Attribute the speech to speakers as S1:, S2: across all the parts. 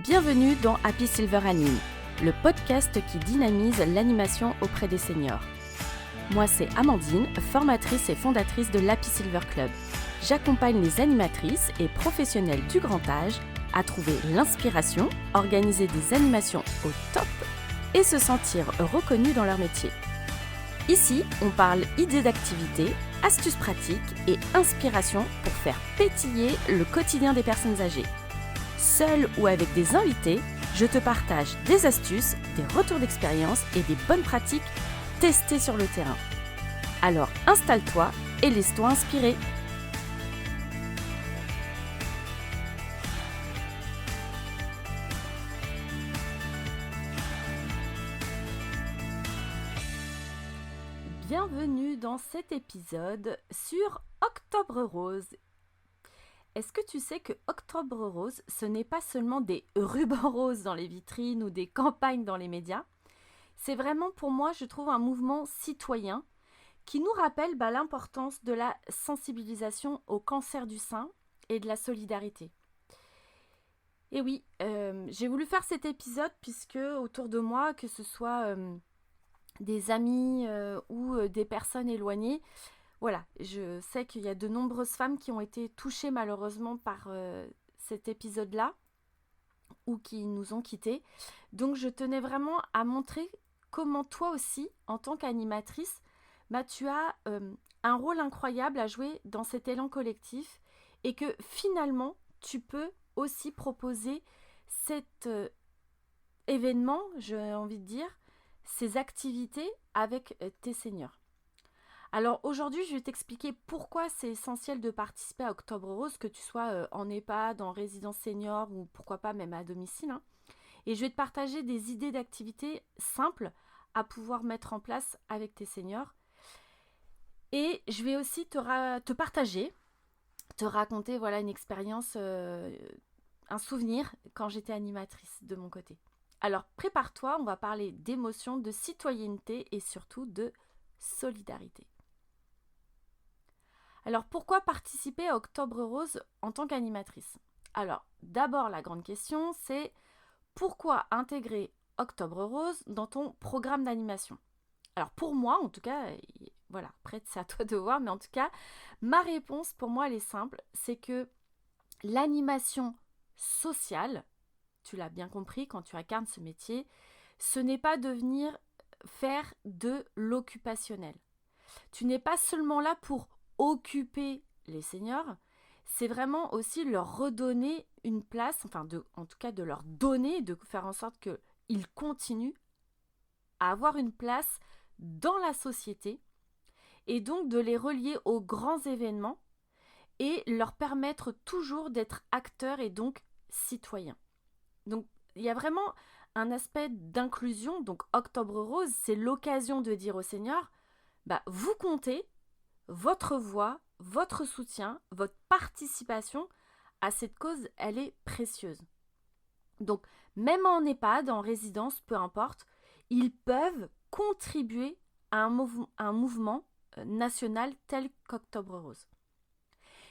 S1: Bienvenue dans Happy Silver Anime, le podcast qui dynamise l'animation auprès des seniors. Moi, c'est Amandine, formatrice et fondatrice de l'Happy Silver Club. J'accompagne les animatrices et professionnels du grand âge à trouver l'inspiration, organiser des animations au top et se sentir reconnus dans leur métier. Ici, on parle idées d'activités, astuces pratiques et inspiration pour faire pétiller le quotidien des personnes âgées. Seul ou avec des invités, je te partage des astuces, des retours d'expérience et des bonnes pratiques testées sur le terrain. Alors installe-toi et laisse-toi inspirer. Bienvenue dans cet épisode sur Octobre Rose. Est-ce que tu sais que Octobre Rose, ce n'est pas seulement des rubans roses dans les vitrines ou des campagnes dans les médias? C'est vraiment pour moi, je trouve, un mouvement citoyen qui nous rappelle l'importance de la sensibilisation au cancer du sein et de la solidarité. Et oui, j'ai voulu faire cet épisode puisque autour de moi, que ce soit des amis ou des personnes éloignées, voilà, je sais qu'il y a de nombreuses femmes qui ont été touchées malheureusement par cet épisode-là ou qui nous ont quittés. Donc je tenais vraiment à montrer comment toi aussi, en tant qu'animatrice, tu as un rôle incroyable à jouer dans cet élan collectif et que finalement, tu peux aussi proposer cet événement, j'ai envie de dire, ces activités avec tes seniors. Alors aujourd'hui, je vais t'expliquer pourquoi c'est essentiel de participer à Octobre Rose, que tu sois en EHPAD, en résidence senior ou pourquoi pas même à domicile. Et je vais te partager des idées d'activités simples à pouvoir mettre en place avec tes seniors. Et je vais aussi te partager, te raconter une expérience, un souvenir quand j'étais animatrice de mon côté. Alors prépare-toi, on va parler d'émotions, de citoyenneté et surtout de solidarité. Alors pourquoi participer à Octobre Rose en tant qu'animatrice? Alors d'abord la grande question c'est pourquoi intégrer Octobre Rose dans ton programme d'animation? Alors pour moi en tout cas, voilà, après c'est à toi de voir, mais en tout cas ma réponse pour moi elle est simple, c'est que l'animation sociale, tu l'as bien compris quand tu incarnes ce métier, ce n'est pas de venir faire de l'occupationnel. Tu n'es pas seulement là pour occuper les seniors, c'est vraiment aussi leur redonner une place, en tout cas de leur donner, de faire en sorte qu'ils continuent à avoir une place dans la société et donc de les relier aux grands événements et leur permettre toujours d'être acteurs et donc citoyens. Donc il y a vraiment un aspect d'inclusion, donc Octobre Rose, c'est l'occasion de dire aux seniors, vous comptez, votre voix, votre soutien, votre participation à cette cause, elle est précieuse. Donc, même en EHPAD, en résidence, peu importe, ils peuvent contribuer à un mouvement national tel qu'Octobre Rose.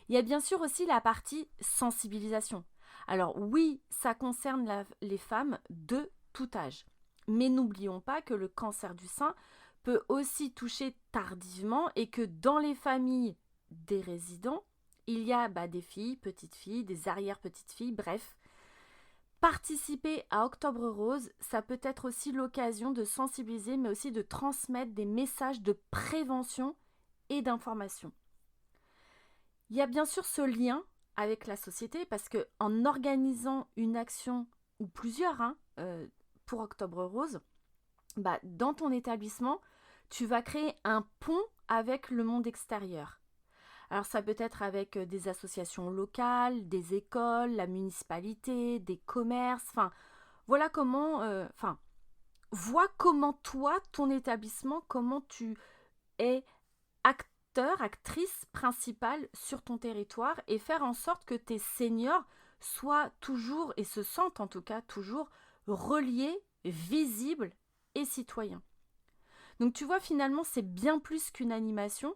S1: Il y a bien sûr aussi la partie sensibilisation. Alors oui, ça concerne les femmes de tout âge. Mais n'oublions pas que le cancer du sein peut aussi toucher tardivement et que dans les familles des résidents, il y a des filles, petites filles, des arrière-petites filles, bref. Participer à Octobre Rose, ça peut être aussi l'occasion de sensibiliser, mais aussi de transmettre des messages de prévention et d'information. Il y a bien sûr ce lien avec la société parce qu'en organisant une action ou plusieurs pour Octobre Rose, dans ton établissement, tu vas créer un pont avec le monde extérieur. Alors ça peut être avec des associations locales, des écoles, la municipalité, des commerces, voilà comment, vois comment toi, ton établissement, comment tu es acteur, actrice principale sur ton territoire et faire en sorte que tes seniors soient toujours, et se sentent en tout cas toujours, reliés, visibles et citoyens. Donc tu vois, finalement, c'est bien plus qu'une animation,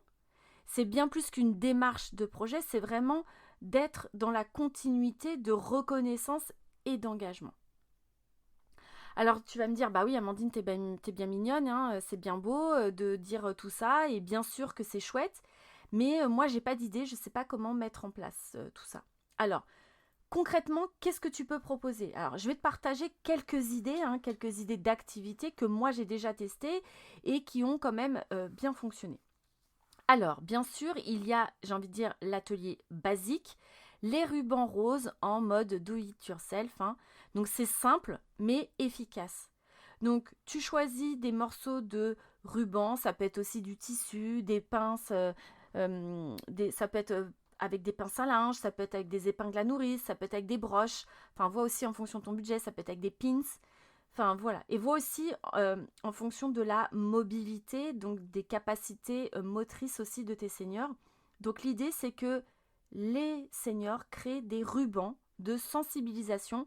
S1: c'est bien plus qu'une démarche de projet, c'est vraiment d'être dans la continuité de reconnaissance et d'engagement. Alors tu vas me dire, bah oui Amandine, t'es bien mignonne, hein, c'est bien beau de dire tout ça, et bien sûr que c'est chouette, mais moi j'ai pas d'idée, je sais pas comment mettre en place tout ça. Alors, concrètement, qu'est-ce que tu peux proposer? Alors, je vais te partager quelques idées d'activités que moi j'ai déjà testées et qui ont quand même bien fonctionné. Alors, bien sûr, il y a, j'ai envie de dire, l'atelier basique, les rubans roses en mode do it yourself, hein. Donc, c'est simple, mais efficace. Donc, tu choisis des morceaux de ruban, ça peut être aussi du tissu, des pinces, ça peut être avec des pinces à linge, ça peut être avec des épingles à nourrice, ça peut être avec des broches, enfin, vois aussi en fonction de ton budget, ça peut être avec des pins. Enfin voilà, et vois aussi en fonction de la mobilité, donc des capacités motrices aussi de tes seniors. Donc l'idée c'est que les seniors créent des rubans de sensibilisation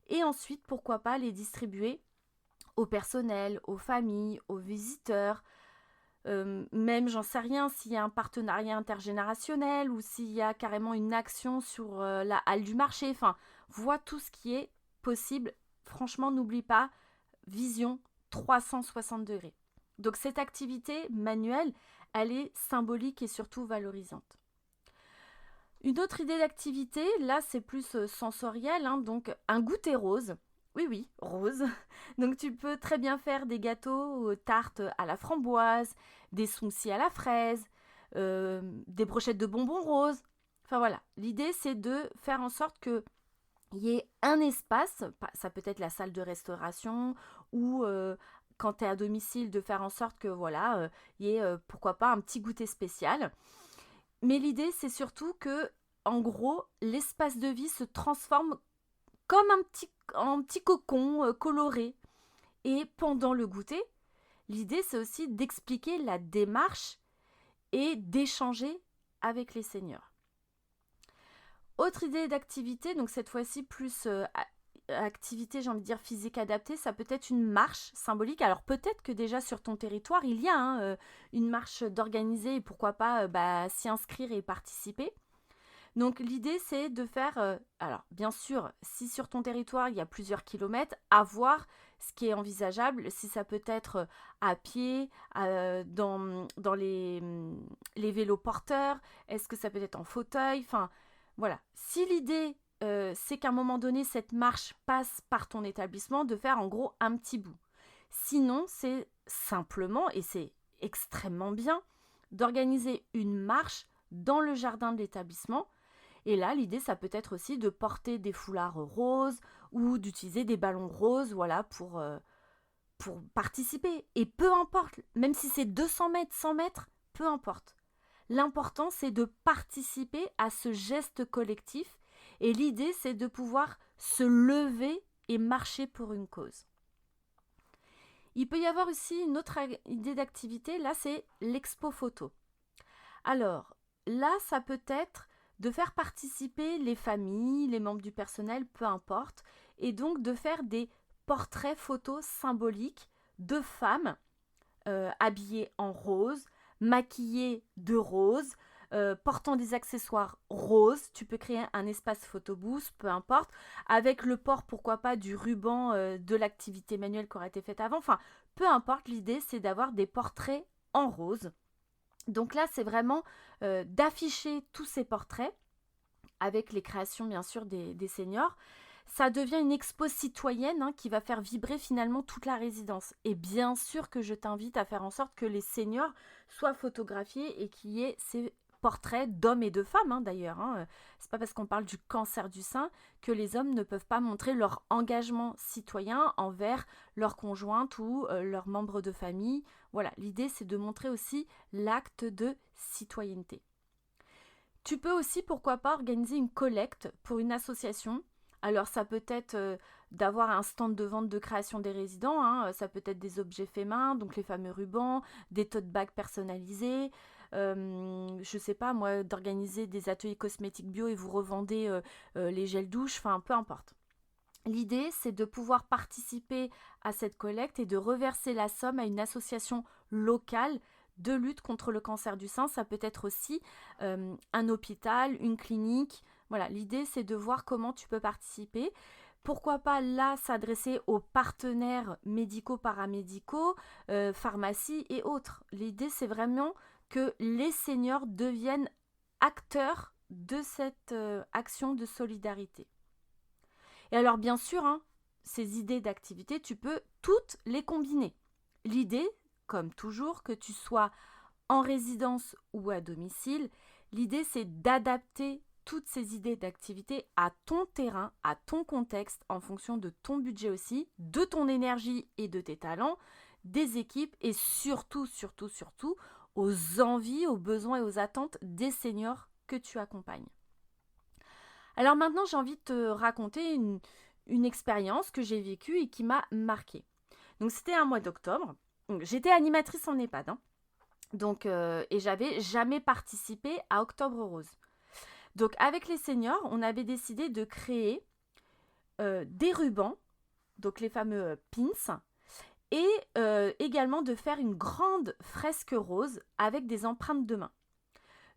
S1: et ensuite pourquoi pas les distribuer au personnel, aux familles, aux visiteurs, même j'en sais rien s'il y a un partenariat intergénérationnel ou s'il y a carrément une action sur la halle du marché, enfin vois tout ce qui est possible. Franchement, n'oublie pas, vision 360 degrés. Donc cette activité manuelle, elle est symbolique et surtout valorisante. Une autre idée d'activité, là c'est plus sensoriel, hein, donc un goûter rose. Oui, oui, rose. Donc tu peux très bien faire des gâteaux, tartes à la framboise, des smoothies à la fraise, des brochettes de bonbons roses. Enfin voilà, l'idée c'est de faire en sorte que il y ait un espace, ça peut être la salle de restauration ou quand tu es à domicile de faire en sorte que voilà, il y ait pourquoi pas un petit goûter spécial. Mais l'idée c'est surtout que en gros, l'espace de vie se transforme comme un petit cocon coloré. Et pendant le goûter, l'idée c'est aussi d'expliquer la démarche et d'échanger avec les seniors. Autre idée d'activité, donc cette fois-ci plus activité, j'ai envie de dire physique adaptée, ça peut être une marche symbolique. Alors peut-être que déjà sur ton territoire, il y a une marche d'organiser et pourquoi pas s'y inscrire et participer. Donc l'idée c'est de faire, alors bien sûr, si sur ton territoire il y a plusieurs kilomètres, à voir ce qui est envisageable, si ça peut être à pied, dans les vélos porteurs, est-ce que ça peut être en fauteuil, enfin voilà. Si l'idée c'est qu'à un moment donné cette marche passe par ton établissement, de faire en gros un petit bout. Sinon c'est simplement, et c'est extrêmement bien, d'organiser une marche dans le jardin de l'établissement. Et là, l'idée, ça peut être aussi de porter des foulards roses ou d'utiliser des ballons roses, voilà, pour participer. Et peu importe, même si c'est 200 mètres, 100 mètres, peu importe. L'important, c'est de participer à ce geste collectif. Et l'idée, c'est de pouvoir se lever et marcher pour une cause. Il peut y avoir aussi une autre idée d'activité, là, c'est l'expo photo. Alors, là, ça peut être de faire participer les familles, les membres du personnel, peu importe, et donc de faire des portraits photos symboliques de femmes habillées en rose, maquillées de rose, portant des accessoires roses. Tu peux créer un espace photobooth, peu importe, avec le port, pourquoi pas, du ruban de l'activité manuelle qui aurait été faite avant. Enfin, peu importe, l'idée c'est d'avoir des portraits en rose. Donc là, c'est vraiment d'afficher tous ces portraits avec les créations, bien sûr, des seniors. Ça devient une expo citoyenne qui va faire vibrer finalement toute la résidence. Et bien sûr que je t'invite à faire en sorte que les seniors soient photographiés et qu'il y ait ces portraits d'hommes et de femmes d'ailleurs. C'est pas parce qu'on parle du cancer du sein que les hommes ne peuvent pas montrer leur engagement citoyen envers leur conjointe ou leurs membres de famille. Voilà, l'idée c'est de montrer aussi l'acte de citoyenneté. Tu peux aussi, pourquoi pas, organiser une collecte pour une association. Alors ça peut être d'avoir un stand de vente de création des résidents, ça peut être des objets faits main, donc les fameux rubans, des tote bags personnalisés, je sais pas moi, d'organiser des ateliers cosmétiques bio et vous revendez les gels douche, enfin peu importe. L'idée c'est de pouvoir participer à cette collecte et de reverser la somme à une association locale de lutte contre le cancer du sein. Ça peut être aussi un hôpital, une clinique. Voilà, l'idée c'est de voir comment tu peux participer pourquoi pas là s'adresser aux partenaires médicaux, paramédicaux, pharmacies et autres. L'idée, c'est vraiment que les seniors deviennent acteurs de cette action de solidarité. Et alors, bien sûr, hein, ces idées d'activité, tu peux toutes les combiner. L'idée, comme toujours, que tu sois en résidence ou à domicile, l'idée, c'est d'adapter toutes ces idées d'activité à ton terrain, à ton contexte, en fonction de ton budget aussi, de ton énergie et de tes talents, des équipes et surtout, aux envies, aux besoins et aux attentes des seniors que tu accompagnes. Alors maintenant, j'ai envie de te raconter une expérience que j'ai vécue et qui m'a marquée. Donc c'était un mois d'octobre. Donc, j'étais animatrice en EHPAD. Et j'avais jamais participé à Octobre Rose. Donc avec les seniors, on avait décidé de créer des rubans, donc les fameux pins, et également de faire une grande fresque rose avec des empreintes de main.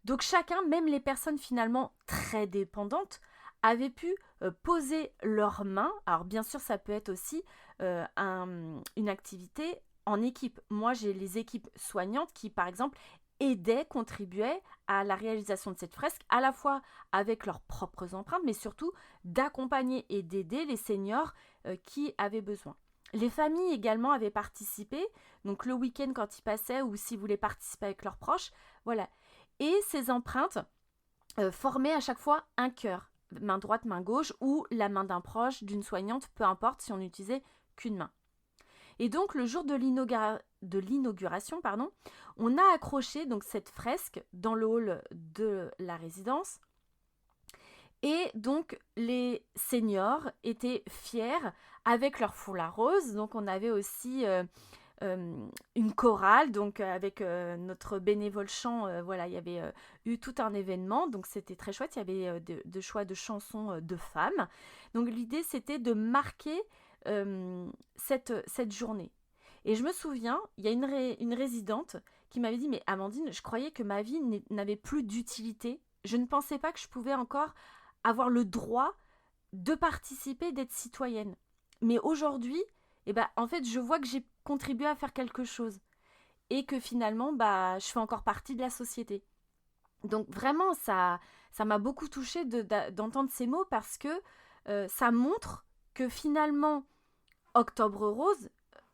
S1: Donc chacun, même les personnes finalement très dépendantes, avaient pu poser leurs mains. Alors bien sûr, ça peut être aussi une activité en équipe. Moi, j'ai les équipes soignantes qui, par exemple, aidaient, contribuaient à la réalisation de cette fresque, à la fois avec leurs propres empreintes, mais surtout d'accompagner et d'aider les seniors qui avaient besoin. Les familles également avaient participé, donc le week-end quand ils passaient ou s'ils voulaient participer avec leurs proches, voilà. Et ces empreintes formaient à chaque fois un cœur, main droite, main gauche, ou la main d'un proche, d'une soignante, peu importe si on n'utilisait qu'une main. Et donc le jour de l'inauguration, on a accroché donc cette fresque dans le hall de la résidence. Et donc les seniors étaient fiers avec leur foulard rose. Donc on avait aussi une chorale, donc avec notre bénévole chant, voilà, il y avait eu tout un événement, donc c'était très chouette, il y avait de choix de chansons de femmes. Donc l'idée c'était de marquer cette journée. Et je me souviens, il y a une résidente qui m'avait dit, mais Amandine, je croyais que ma vie n'avait plus d'utilité, je ne pensais pas que je pouvais encore avoir le droit de participer, d'être citoyenne. Mais aujourd'hui, en fait, je vois que j'ai contribué à faire quelque chose et que finalement, je fais encore partie de la société. Donc vraiment, ça m'a beaucoup touchée d'entendre ces mots parce que ça montre que finalement, Octobre Rose,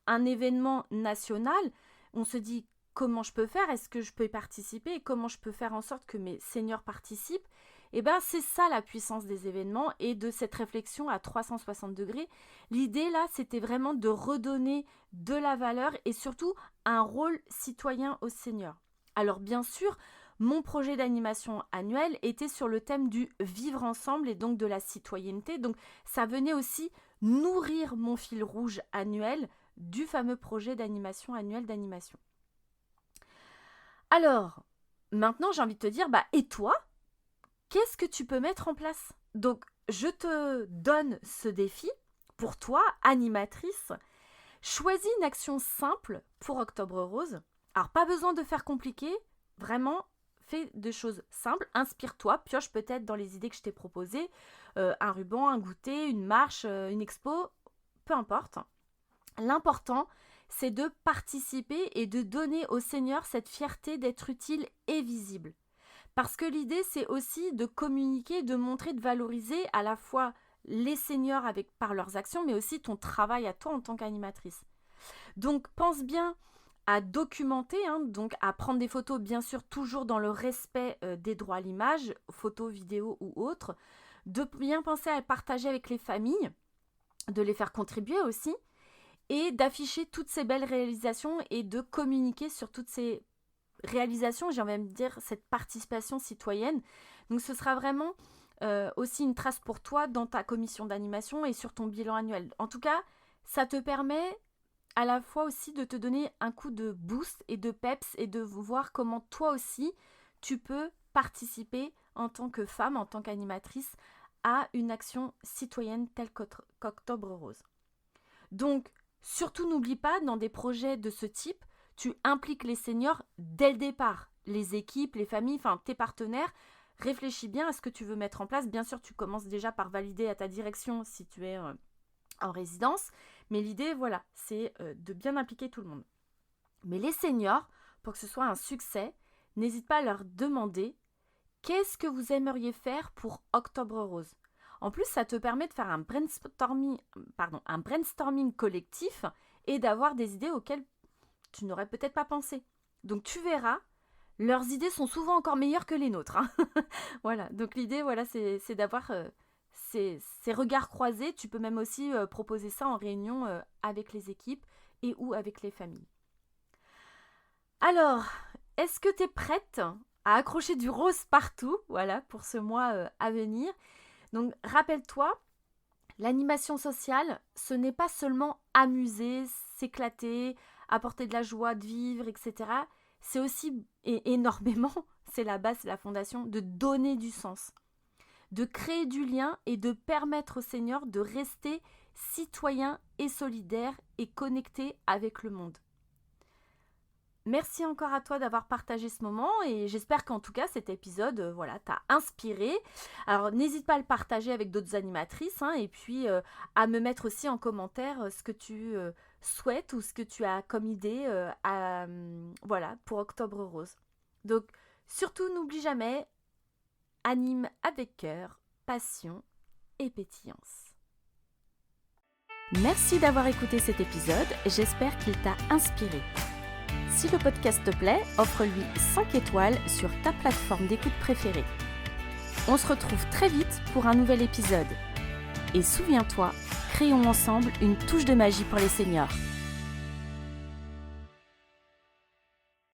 S1: un événement national, on se dit comment je peux faire, est-ce que je peux y participer et comment je peux faire en sorte que mes seniors participent. C'est ça la puissance des événements et de cette réflexion à 360 degrés. L'idée là, c'était vraiment de redonner de la valeur et surtout un rôle citoyen aux seniors. Alors bien sûr, mon projet d'animation annuel était sur le thème du vivre ensemble et donc de la citoyenneté. Donc ça venait aussi nourrir mon fil rouge annuel du fameux projet d'animation annuel d'animation. Alors, maintenant j'ai envie de te dire, et toi ? Qu'est-ce que tu peux mettre en place ? Donc, je te donne ce défi pour toi, animatrice. Choisis une action simple pour Octobre Rose. Alors, pas besoin de faire compliqué. Vraiment, fais des choses simples. Inspire-toi, pioche peut-être dans les idées que je t'ai proposées. Un ruban, un goûter, une marche, une expo, peu importe. L'important, c'est de participer et de donner aux seniors cette fierté d'être utile et visible. Parce que l'idée, c'est aussi de communiquer, de montrer, de valoriser à la fois les seniors par leurs actions, mais aussi ton travail à toi en tant qu'animatrice. Donc, pense bien à documenter, donc à prendre des photos, bien sûr, toujours dans le respect des droits à l'image, photos, vidéos ou autres, de bien penser à partager avec les familles, de les faire contribuer aussi, et d'afficher toutes ces belles réalisations et de communiquer sur toutes ces réalisation, j'ai envie de dire cette participation citoyenne. Donc ce sera vraiment aussi une trace pour toi dans ta commission d'animation et sur ton bilan annuel. En tout cas, ça te permet à la fois aussi de te donner un coup de boost et de peps et de voir comment toi aussi tu peux participer en tant que femme, en tant qu'animatrice à une action citoyenne telle qu'Octobre Rose. Donc surtout n'oublie pas, dans des projets de ce type, tu impliques les seniors dès le départ, les équipes, les familles, tes partenaires. réfléchis bien à ce que tu veux mettre en place. Bien sûr, tu commences déjà par valider à ta direction si tu es en résidence. Mais l'idée, voilà, c'est de bien impliquer tout le monde. Mais les seniors, pour que ce soit un succès, n'hésite pas à leur demander qu'est-ce que vous aimeriez faire pour Octobre Rose. En plus, ça te permet de faire un brainstorming collectif et d'avoir des idées auxquelles tu n'aurais peut-être pas pensé. Donc tu verras, leurs idées sont souvent encore meilleures que les nôtres. Hein. Voilà, donc l'idée, voilà, c'est d'avoir ces regards croisés. Tu peux même aussi proposer ça en réunion avec les équipes et ou avec les familles. Alors, est-ce que tu es prête à accrocher du rose partout, voilà, pour ce mois à venir? Donc, rappelle-toi, l'animation sociale, ce n'est pas seulement amuser, s'éclater, apporter de la joie de vivre, etc. C'est aussi, et énormément, c'est la base, c'est la fondation, de donner du sens, de créer du lien et de permettre aux seniors de rester citoyens et solidaires et connectés avec le monde. Merci encore à toi d'avoir partagé ce moment et j'espère qu'en tout cas cet épisode t'a inspiré. Alors n'hésite pas à le partager avec d'autres animatrices et puis à me mettre aussi en commentaire ce que tu souhaites ou ce que tu as comme idée pour Octobre Rose. Donc surtout n'oublie jamais, anime avec cœur, passion et pétillance. Merci d'avoir écouté cet épisode, j'espère qu'il t'a inspiré. Si le podcast te plaît, offre-lui 5 étoiles sur ta plateforme d'écoute préférée. On se retrouve très vite pour un nouvel épisode. Et souviens-toi, créons ensemble une touche de magie pour les seniors.